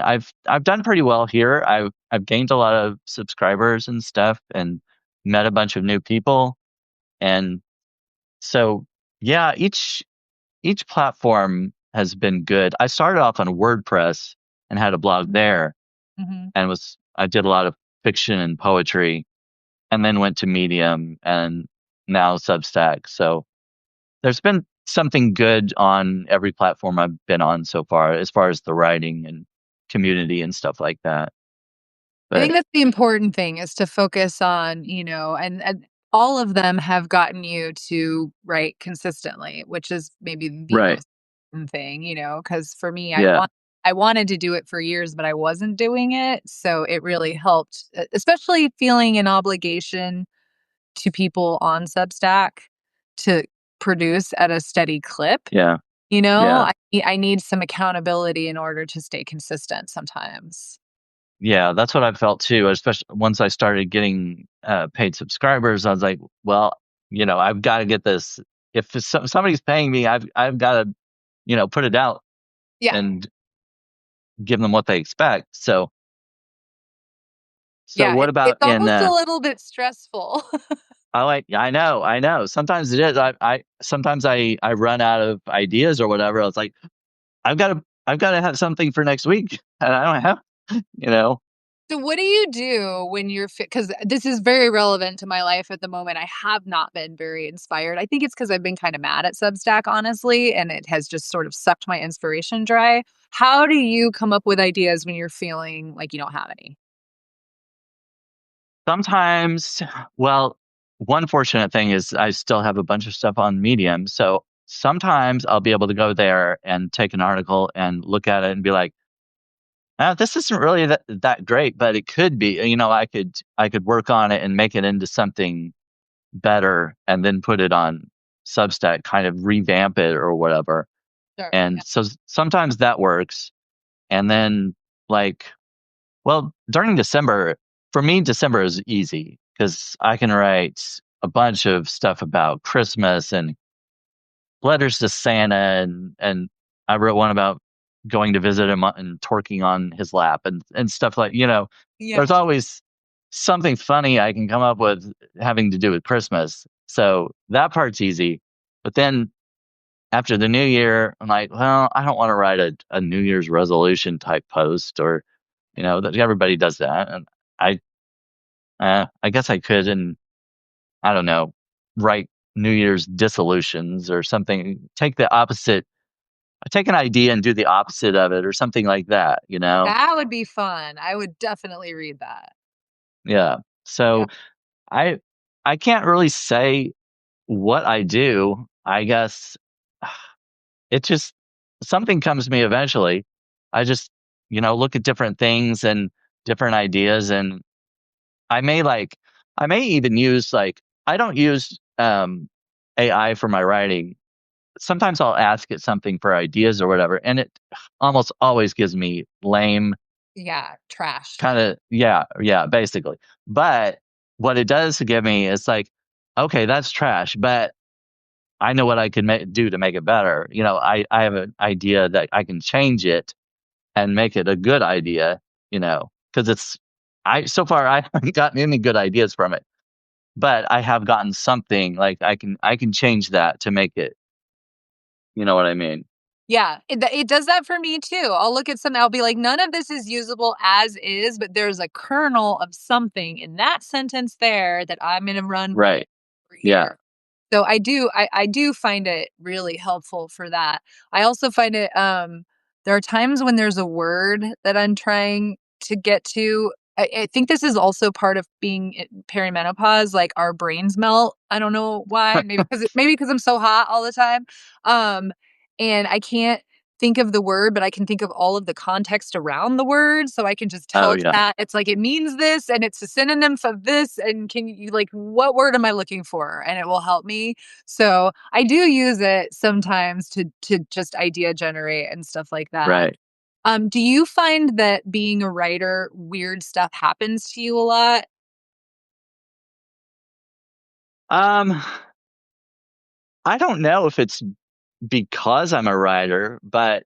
I've done pretty well here. I've gained a lot of subscribers and stuff, and met a bunch of new people, and so yeah, each platform has been good. I started off on WordPress and had a blog there,
Mhm.
and I did a lot of fiction and poetry, and then went to Medium, and now Substack. So there's been something good on every platform I've been on so far as the writing and community and stuff like that.
I think
But
that's the important thing is to focus on, and all of them have gotten you to write consistently, which is maybe the
Right.
most important thing, because for me,
Yeah.
I wanted to do it for years, but I wasn't doing it. So it really helped, especially feeling an obligation to people on Substack to produce at a steady clip.
Yeah.
You know,
Yeah.
I need some accountability in order to stay consistent sometimes.
Yeah, that's what I felt too. Especially once I started getting paid subscribers, I was like, well, I've got to get this. If somebody's paying me, I've got to, put it out
Yeah.
and give them what they expect. So
Yeah,
what about
it's
in?
almost a little bit stressful.
I know. Sometimes it is. I sometimes I run out of ideas or whatever. I was like, I've got to have something for next week, and I don't have, you know.
So what do you do when you're because this is very relevant to my life at the moment. I have not been very inspired. I think it's because I've been kind of mad at Substack, honestly, and it has just sort of sucked my inspiration dry. How do you come up with ideas when you're feeling like you don't have any?
Sometimes, well, one fortunate thing is I still have a bunch of stuff on Medium. So sometimes I'll be able to go there and take an article and look at it and be like, this isn't really that great, but it could be. I could work on it and make it into something better and then put it on Substack, kind of revamp it or whatever.
Sure.
And so sometimes that works. And then like, well, during December, for me, December is easy because I can write a bunch of stuff about Christmas and letters to Santa, and I wrote one about going to visit him and twerking on his lap and stuff like
Yeah.
there's always something funny I can come up with having to do with Christmas. So that part's easy. But then after the new year, I'm like, well, I don't want to write a New Year's resolution type post or that everybody does that. And I I guess I could, and I don't know, write New Year's dissolutions or something. Take an idea and do the opposite of it or something like that.
That would be fun. I would definitely read that.
Yeah.
Yeah.
So I I can't really say what I do. I guess it just something comes to me eventually. I just, look at different things and different ideas, and I may like I may even use I don't use AI for my writing. Sometimes I'll ask it something for ideas or whatever, and it almost always gives me lame
Yeah, trash.
kind of, yeah, basically. But what it does to give me is like, okay, that's trash, but I know what I can do to make it better. I have an idea that I can change it and make it a good idea. Because I so far I haven't gotten any good ideas from it, but I have gotten something like I can change that to make it. You know what I mean?
Yeah, it does that for me too. I'll look at something, I'll be like, none of this is usable as is, but there's a kernel of something in that sentence there that I'm gonna run with
Right.
for
Yeah.
here. So I do find it really helpful for that. I also find it there are times when there's a word that I'm trying to get to. I think this is also part of being in perimenopause, like our brains melt. I don't know why. Maybe because I'm so hot all the time. Um and I can't think of the word, but I can think of all of the context around the word. So I can just
Oh
tell
yeah.
that it's like it means this and it's a synonym for this. And can you like what word am I looking for? And it will help me. So I do use it sometimes to just idea generate and stuff like that.
Right.
Do you find that being a writer, weird stuff happens to you a lot?
Um, I don't know if it's because I'm a writer, but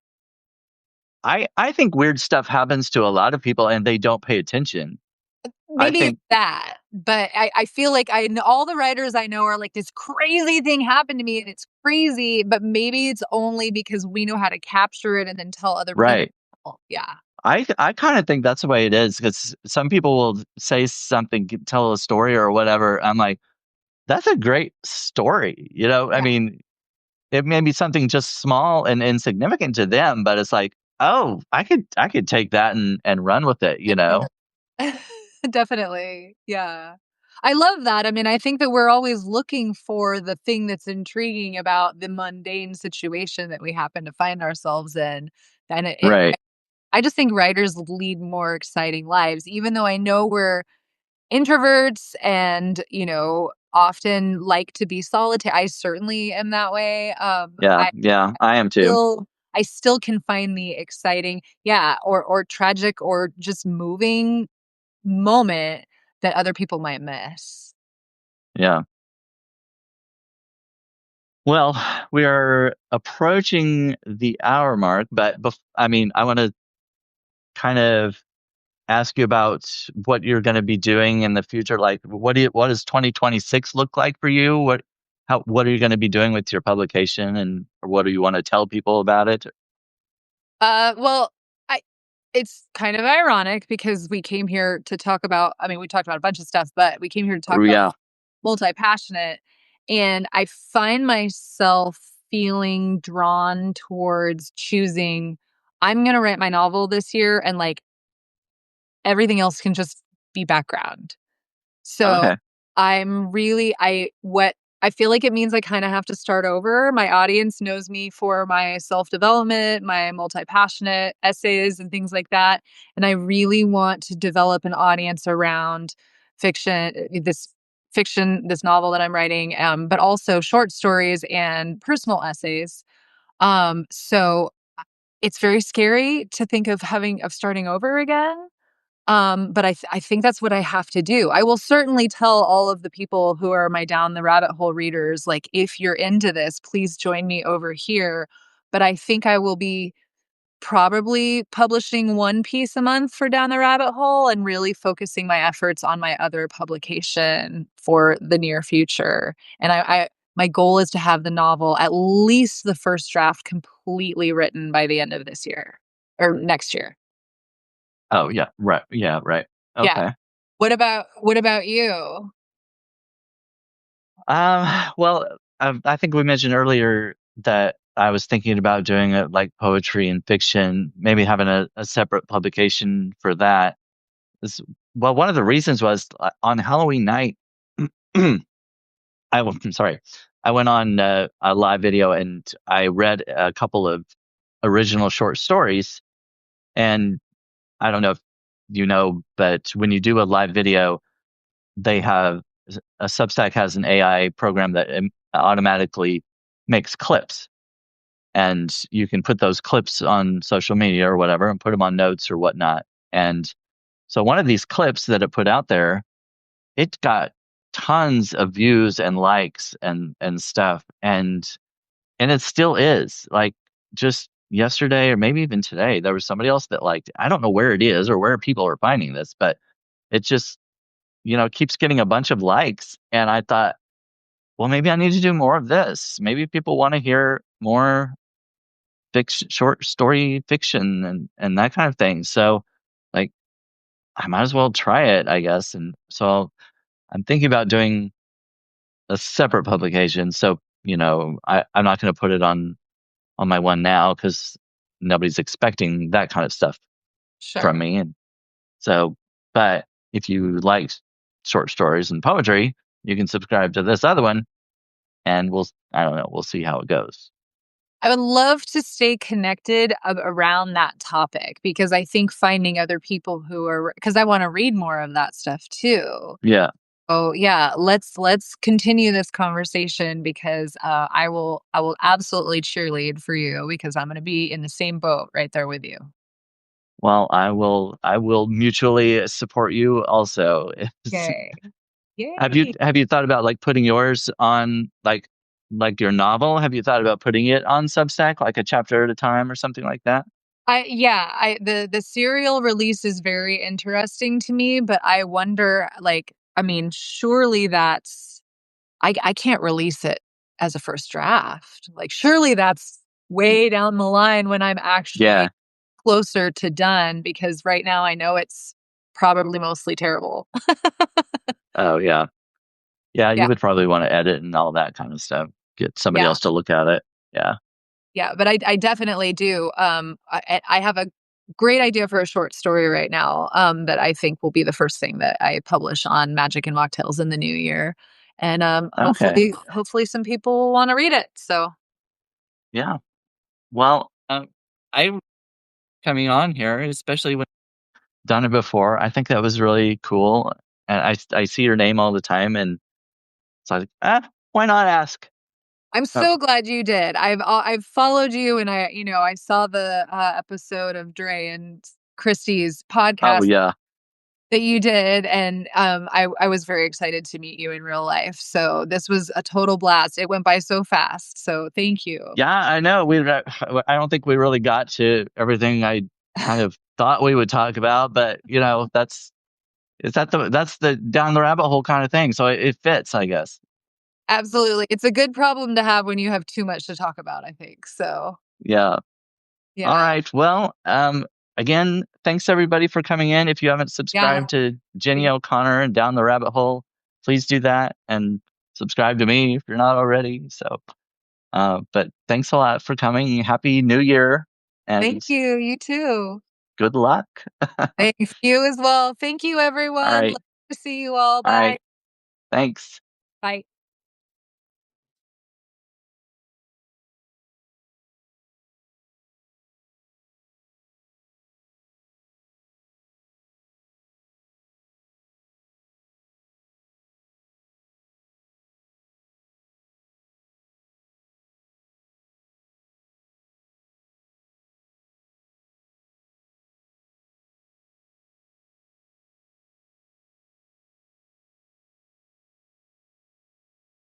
I think weird stuff happens to a lot of people and they don't pay attention. I
Maybe it's
think
that, but I feel like I know all the writers I know are like, "This crazy thing happened to me, and it's crazy," but maybe it's only because we know how to capture it and then tell other people.
right.
Yeah.
I kind of think that's the way it is because some people will say something, tell a story or whatever. I'm like, that's a great story. I
Yeah.
mean, it may be something just small and insignificant to them, but it's like, oh, I could take that and run with it.
And run. Definitely. Yeah. I love that. I mean, I think that we're always looking for the thing that's intriguing about the mundane situation that we happen to find ourselves in. And
Right.
I just think writers lead more exciting lives, even though I know we're introverts and, often like to be solitary. I certainly am that way.
Yeah. Yeah. I am too.
Still I still can find the exciting, yeah, or tragic or just moving moment that other people might miss.
Yeah. Well, we are approaching the hour mark, but I mean, I want to kind of ask you about what you're going to be doing in the future. Like, what does 2026 look like for you? What are you going to be doing with your publication, and what do you want to tell people about it?
Well, I it's kind of ironic because we came here to talk about, I mean, we talked about a bunch of stuff, but we came here to talk
Oh,
about
yeah.
multi-passionate, and I find myself feeling drawn towards choosing, I'm gonna write my novel this year, and, like, everything else can just be background. So,
Okay.
I feel like it means I kinda have to start over. My audience knows me for my self-development, my multi-passionate essays and things like that, and I really want to develop an audience around fiction, this novel that I'm writing, but also short stories and personal essays. So, it's very scary to think of starting over again. But I think that's what I have to do. I will certainly tell all of the people who are my down the rabbit hole readers, like, if you're into this, please join me over here. But I think I will be probably publishing one piece a month for down the rabbit hole and really focusing my efforts on my other publication for the near future. And my goal is to have the novel, at least the first draft, completely written by the end of this year or next year.
Oh, yeah. Right. Yeah. Right.
Yeah.
Okay.
What about you?
Well, I think we mentioned earlier that I was thinking about doing it like poetry and fiction, maybe having a separate publication for that. Well, one of the reasons was on Halloween night, I'm sorry, I went on a live video and I read a couple of original short stories. And I don't know if you know, but when you do a live video, they have a Substack has an AI program that automatically makes clips, and you can put those clips on social media or whatever, and put them on notes or whatnot. And so one of these clips that it put out there, it got tons of views and likes and stuff, and it still is. Like, just yesterday or maybe even today, there was somebody else that liked it. I don't know where it is or where people are finding this, but it just keeps getting a bunch of likes. And I thought, well, maybe I need to do more of this. Maybe people want to hear more fiction, short story fiction, and that kind of thing. So, like, I might as well try it, I guess. And so I'm thinking about doing a separate publication. So, I'm not going to put it on my one now because nobody's expecting that kind of stuff from
Sure.
me. And so, but if you like short stories and poetry, you can subscribe to this other one, and I don't know, we'll see how it goes.
I would love to stay connected around that topic because I think finding other people who are, because I want to read more of that stuff too.
Yeah.
Oh yeah, let's continue this conversation because I will absolutely cheerlead for you because I'm going to be in the same boat right there with you.
Well, I will mutually support you also.
Yay.
Have you
Yay.
have you thought about like putting yours on like your novel? Have you thought about putting it on Substack like a chapter at a time or something like that?
The serial release is very interesting to me, but I wonder, like, I mean, surely that's, I can't release it as a first draft. Like, surely that's way down the line when I'm actually
Yeah.
closer to done because right now I know it's probably mostly terrible.
Oh, yeah. Yeah,
Yeah.
you would probably want to edit and all that kind of stuff. Get somebody
Yeah.
else to look at it. Yeah.
Yeah, but I definitely do. I have a great idea for a short story right now, that I think will be the first thing that I publish on Magic and Mocktails in the new year. And
Okay.
hopefully some people will want to read it. So
Yeah. Well, I coming on here, especially when I've done it before. I think that was really cool. And I see your name all the time, and so I was like, why not ask?
I'm
So,
so glad you did. I've followed you, and I saw the episode of Dre and Christie's
oh
podcast
yeah,
that you did, and I was very excited to meet you in real life. So this was a total blast. It went by so fast. So thank you.
yeah. I know. I don't think we really got to everything I kind of thought we would talk about, but that's the down the rabbit hole kind of thing. So it fits, I guess.
Absolutely. It's a good problem to have when you have too much to talk about, I think. So,
Yeah. All
yeah.
right. Well, again, thanks everybody for coming in. If you haven't
Yeah.
subscribed to Jennie
Thank
O'Connor and Down the Rabbit Hole, please do that and subscribe to me if you're not already. So, but thanks a lot for coming. Happy New Year and
thank you. You too.
good luck.
Thanks. You as well. Thank you,
All
everyone. Love
right.
to see you all.
All
Bye.
right. Thanks.
Bye.